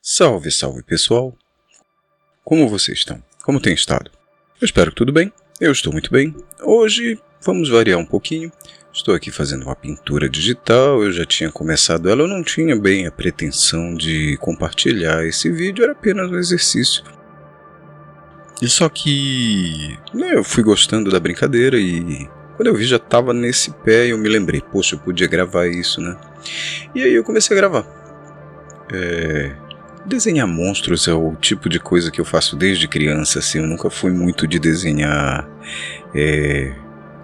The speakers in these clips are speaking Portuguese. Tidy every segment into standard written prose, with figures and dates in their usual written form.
Salve, salve pessoal! Como vocês estão? Como tem estado? Eu espero que tudo bem, eu estou muito bem. Hoje vamos variar um pouquinho. Estou aqui fazendo uma pintura digital, eu já tinha começado ela, eu não tinha bem a pretensão de compartilhar esse vídeo, era apenas um exercício. E só que eu fui gostando da brincadeira e quando eu vi já estava nesse pé e eu me lembrei, poxa, eu podia gravar isso, né? E aí eu comecei a gravar. Desenhar monstros é o tipo de coisa que eu faço desde criança, assim, eu nunca fui muito de desenhar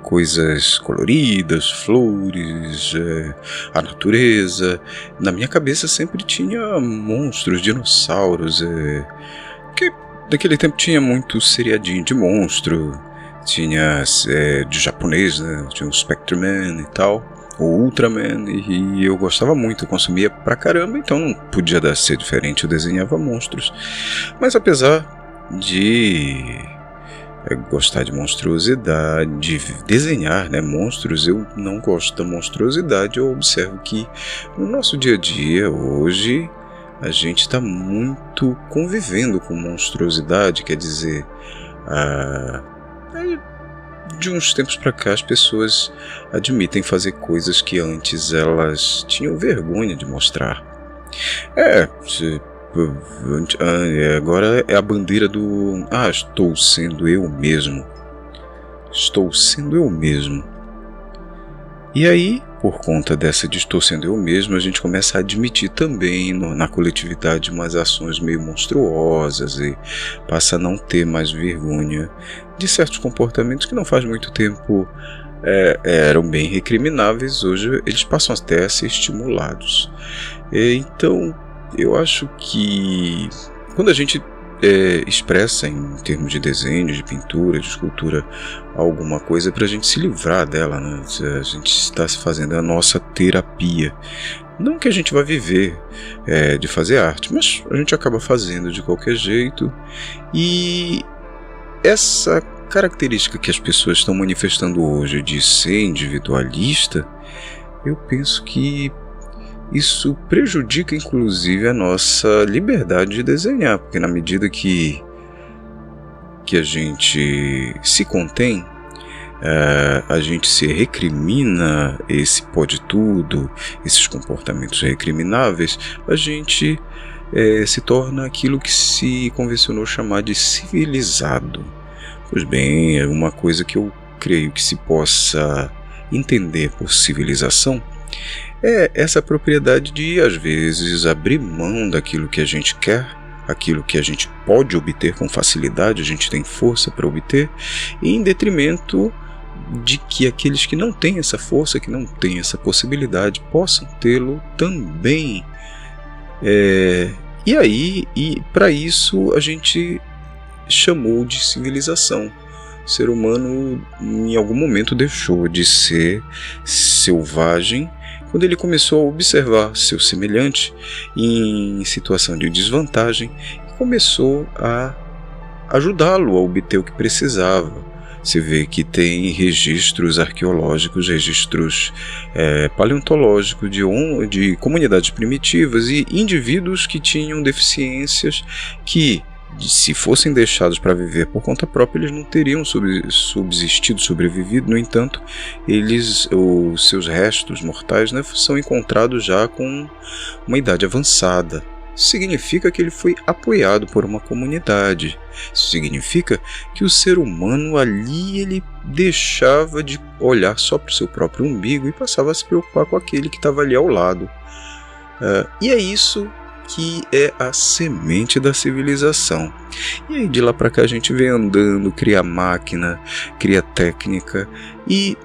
coisas coloridas, flores, a natureza. Na minha cabeça sempre tinha monstros, dinossauros, porque naquele tempo tinha muito seriadinho de monstro, tinha de japonês, né? Tinha o Spectreman e tal, o Ultraman, e eu gostava muito, eu consumia pra caramba, então não podia ser diferente, eu desenhava monstros. Mas apesar de gostar de monstruosidade, de desenhar, né, monstros, eu não gosto da monstruosidade. Eu observo que no nosso dia a dia, hoje, a gente está muito convivendo com monstruosidade, quer dizer, de uns tempos para cá as pessoas admitem fazer coisas que antes elas tinham vergonha de mostrar. Agora é a bandeira do estou sendo eu mesmo. Estou sendo eu mesmo. E aí, por conta dessa de estou sendo eu mesmo, a gente começa a admitir também na coletividade umas ações meio monstruosas e passa a não ter mais vergonha de certos comportamentos que não faz muito tempo eram bem recrimináveis, hoje eles passam até a ser estimulados. Então, eu acho que quando a gente expressa em termos de desenho, de pintura, de escultura, alguma coisa para a gente se livrar dela, né? A gente está se fazendo a nossa terapia. Não que a gente vai viver de fazer arte, mas a gente acaba fazendo de qualquer jeito. E essa característica que as pessoas estão manifestando hoje de ser individualista, eu penso que isso prejudica inclusive a nossa liberdade de desenhar, porque na medida que a gente se contém, a gente se recrimina esse pode tudo, esses comportamentos recrimináveis, a gente se torna aquilo que se convencionou chamar de civilizado. Pois bem, é uma coisa que eu creio que se possa entender por civilização é essa propriedade de, às vezes, abrir mão daquilo que a gente quer, aquilo que a gente pode obter com facilidade, a gente tem força para obter, em detrimento de que aqueles que não têm essa força, que não têm essa possibilidade, possam tê-lo também. E para isso a gente chamou de civilização. O ser humano em algum momento deixou de ser selvagem quando ele começou a observar seu semelhante em situação de desvantagem e começou a ajudá-lo a obter o que precisava. Você vê que tem registros arqueológicos, registros paleontológicos de comunidades primitivas e indivíduos que tinham deficiências que, se fossem deixados para viver por conta própria, eles não teriam subsistido, sobrevivido. No entanto, os seus restos mortais, né, são encontrados já com uma idade avançada. Isso significa que ele foi apoiado por uma comunidade. Isso significa que o ser humano ali ele deixava de olhar só para o seu próprio umbigo e passava a se preocupar com aquele que estava ali ao lado. E é isso que é a semente da civilização. E aí de lá para cá a gente vem andando, cria máquina, cria técnica e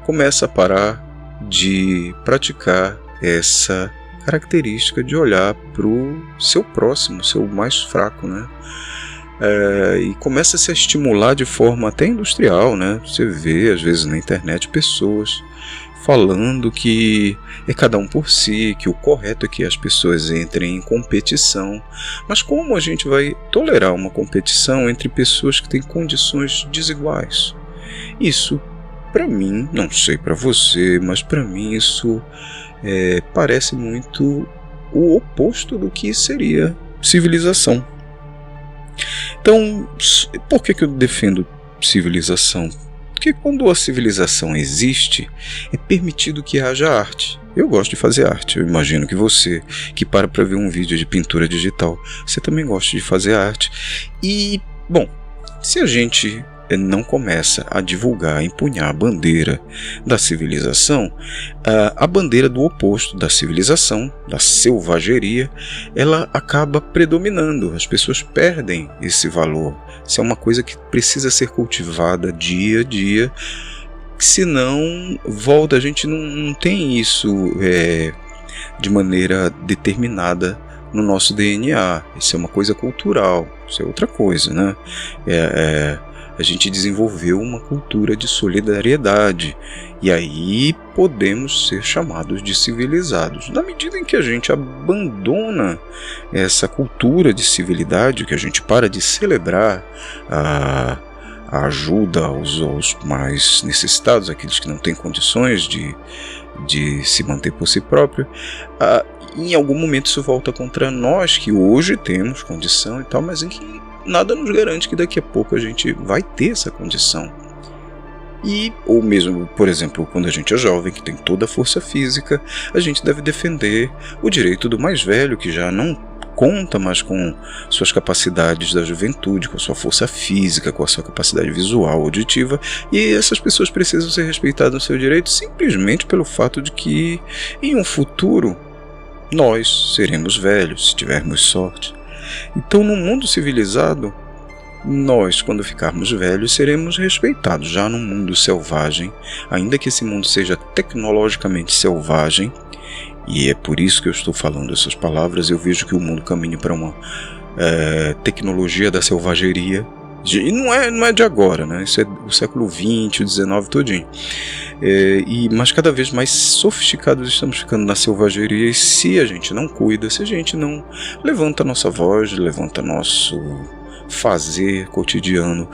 começa a parar de praticar essa característica de olhar para o seu próximo, seu mais fraco, né? E começa a se estimular de forma até industrial, né? Você vê às vezes na internet pessoas falando que é cada um por si, que o correto é que as pessoas entrem em competição. Mas como a gente vai tolerar uma competição entre pessoas que têm condições desiguais? Isso, para mim, não sei para você, mas para mim isso parece muito o oposto do que seria civilização. Então, por que eu defendo civilização? Porque quando a civilização existe, é permitido que haja arte. Eu gosto de fazer arte. Eu imagino que você, que para ver um vídeo de pintura digital, você também gosta de fazer arte. E, bom, se a gente não começa a divulgar, a empunhar a bandeira da civilização, a bandeira do oposto da civilização, da selvageria, ela acaba predominando. As pessoas perdem esse valor. Isso é uma coisa que precisa ser cultivada dia a dia, senão volta, a gente não tem isso de maneira determinada no nosso DNA. Isso é uma coisa cultural, isso é outra coisa, né? A gente desenvolveu uma cultura de solidariedade e aí podemos ser chamados de civilizados. Na medida em que a gente abandona essa cultura de civilidade, que a gente para de celebrar a ajuda aos mais necessitados, aqueles que não têm condições de se manter por si próprio, em algum momento isso volta contra nós, que hoje temos condição e tal, mas em que nada nos garante que daqui a pouco a gente vai ter essa condição. Ou mesmo, por exemplo, quando a gente é jovem, que tem toda a força física, a gente deve defender o direito do mais velho, que já não conta mais com suas capacidades da juventude, com a sua força física, com a sua capacidade visual, auditiva, e essas pessoas precisam ser respeitadas no seu direito simplesmente pelo fato de que em um futuro nós seremos velhos, se tivermos sorte. Então, no mundo civilizado, nós, quando ficarmos velhos, seremos respeitados. Já no mundo selvagem, ainda que esse mundo seja tecnologicamente selvagem, e é por isso que eu estou falando essas palavras, eu vejo que o mundo caminha para uma tecnologia da selvageria. E não é de agora, né? Isso é o século XX, o XIX todinho. Mas cada vez mais sofisticados estamos ficando na selvageria, e se a gente não cuida, se a gente não levanta a nossa voz, levanta nosso fazer cotidiano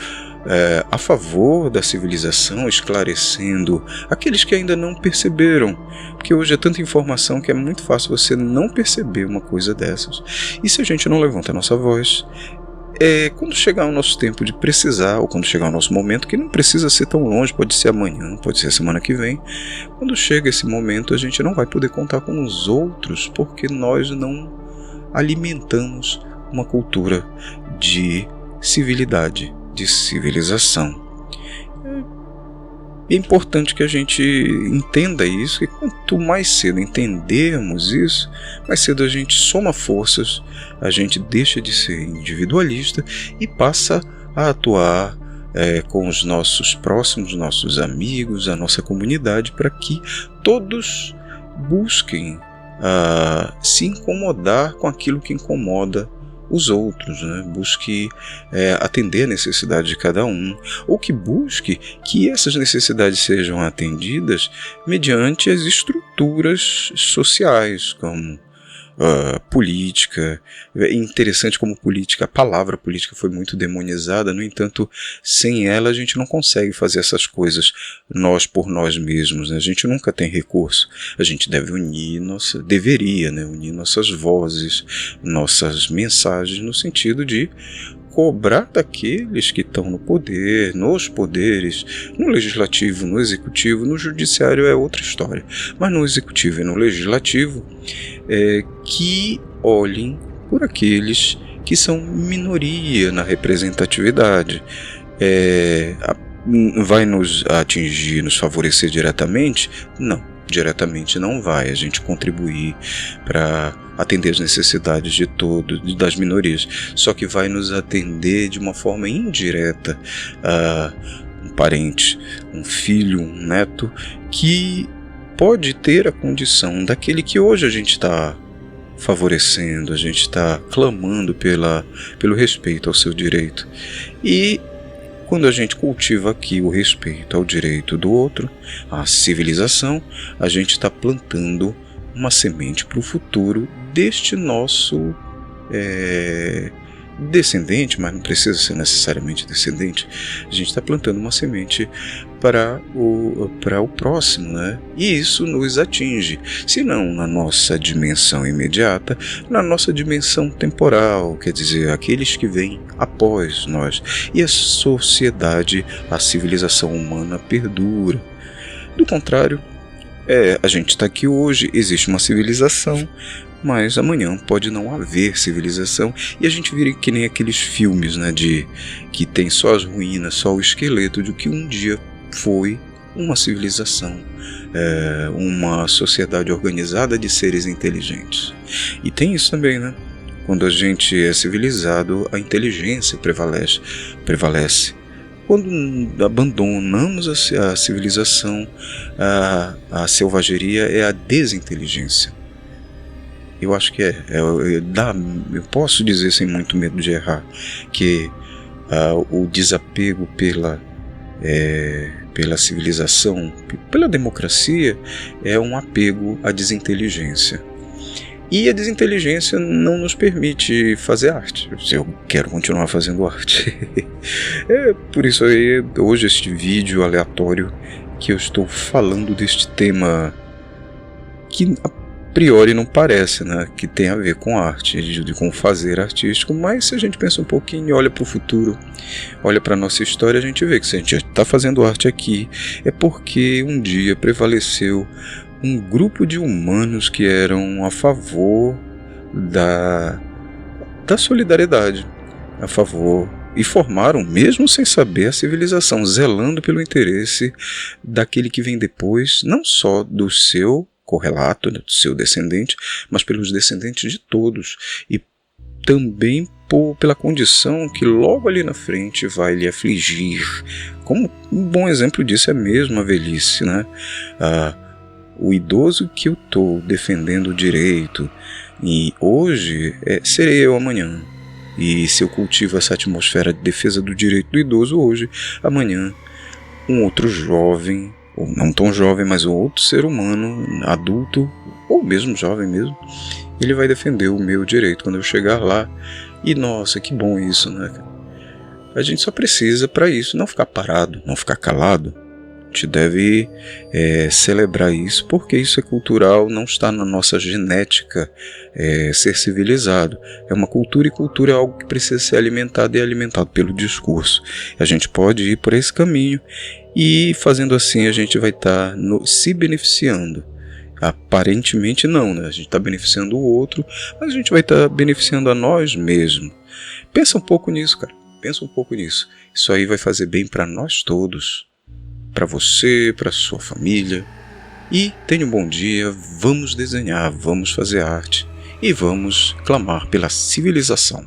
a favor da civilização, esclarecendo aqueles que ainda não perceberam, porque hoje é tanta informação que é muito fácil você não perceber uma coisa dessas. E se a gente não levanta a nossa voz, quando chegar o nosso tempo de precisar, ou quando chegar o nosso momento, que não precisa ser tão longe, pode ser amanhã, pode ser semana que vem, quando chega esse momento a gente não vai poder contar com os outros, porque nós não alimentamos uma cultura de civilidade, de civilização. É importante que a gente entenda isso, e quanto mais cedo entendermos isso, mais cedo a gente soma forças, a gente deixa de ser individualista e passa a atuar com os nossos próximos, nossos amigos, a nossa comunidade, para que todos busquem se incomodar com aquilo que incomoda os outros, né? Busque atender a necessidade de cada um, ou que busque que essas necessidades sejam atendidas mediante as estruturas sociais, como política. É interessante como política, a palavra política foi muito demonizada, no entanto, sem ela a gente não consegue fazer essas coisas nós por nós mesmos, né? A gente nunca tem recurso, a gente deve unir unir nossas vozes, nossas mensagens, no sentido de cobrar daqueles que estão no poder, nos poderes, no legislativo, no executivo, no judiciário é outra história, mas no executivo e no legislativo, que olhem por aqueles que são minoria na representatividade. Vai nos atingir, nos favorecer diretamente? Não, diretamente não vai. A gente contribuir para atender as necessidades de todos, das minorias, só que vai nos atender de uma forma indireta um parente, um filho, um neto, que pode ter a condição daquele que hoje a gente está favorecendo, a gente está clamando pelo respeito ao seu direito. E quando a gente cultiva aqui o respeito ao direito do outro, à civilização, a gente está plantando uma semente para o futuro deste nosso descendente, mas não precisa ser necessariamente descendente. A gente está plantando uma semente para o próximo, né? E isso nos atinge, se não na nossa dimensão imediata, na nossa dimensão temporal, quer dizer, aqueles que vêm após nós. E a sociedade, a civilização humana perdura. Do contrário, a gente está aqui hoje, existe uma civilização, mas amanhã pode não haver civilização e a gente vira que nem aqueles filmes, né, que tem só as ruínas, só o esqueleto de que um dia foi uma civilização, uma sociedade organizada de seres inteligentes. E tem isso também, né? Quando a gente é civilizado, a inteligência prevalece. Quando abandonamos a civilização, a selvageria é a desinteligência. Eu acho que eu posso dizer sem muito medo de errar que o desapego pela civilização, pela democracia, é um apego à desinteligência. E a desinteligência não nos permite fazer arte. Eu quero continuar fazendo arte. É por isso aí, hoje, este vídeo aleatório que eu estou falando deste tema que a priori não parece, né, que tem a ver com arte, com fazer artístico, mas se a gente pensa um pouquinho e olha para o futuro, olha para a nossa história, a gente vê que se a gente está fazendo arte aqui, é porque um dia prevaleceu um grupo de humanos que eram a favor da solidariedade, a favor, e formaram, mesmo sem saber, a civilização, zelando pelo interesse daquele que vem depois, não só do seu correlato, do seu descendente, mas pelos descendentes de todos, e também pela condição que logo ali na frente vai lhe afligir. Como um bom exemplo disso é mesmo a velhice, né? O idoso que eu estou defendendo o direito, e hoje serei eu amanhã. E se eu cultivo essa atmosfera de defesa do direito do idoso hoje, amanhã um outro jovem, ou não tão jovem, mas um outro ser humano, adulto, ou mesmo jovem mesmo, ele vai defender o meu direito quando eu chegar lá. E nossa, que bom isso, né? A gente só precisa para isso não ficar parado, não ficar calado. A gente deve celebrar isso, porque isso é cultural, não está na nossa genética ser civilizado. É uma cultura, e cultura é algo que precisa ser alimentado, e é alimentado pelo discurso. A gente pode ir por esse caminho, e fazendo assim a gente vai estar se beneficiando. Aparentemente não, né? A gente está beneficiando o outro, mas a gente vai estar beneficiando a nós mesmos. Pensa um pouco nisso, cara. Pensa um pouco nisso. Isso aí vai fazer bem para nós todos. Para você, para sua família. E tenha um bom dia, vamos desenhar, vamos fazer arte e vamos clamar pela civilização.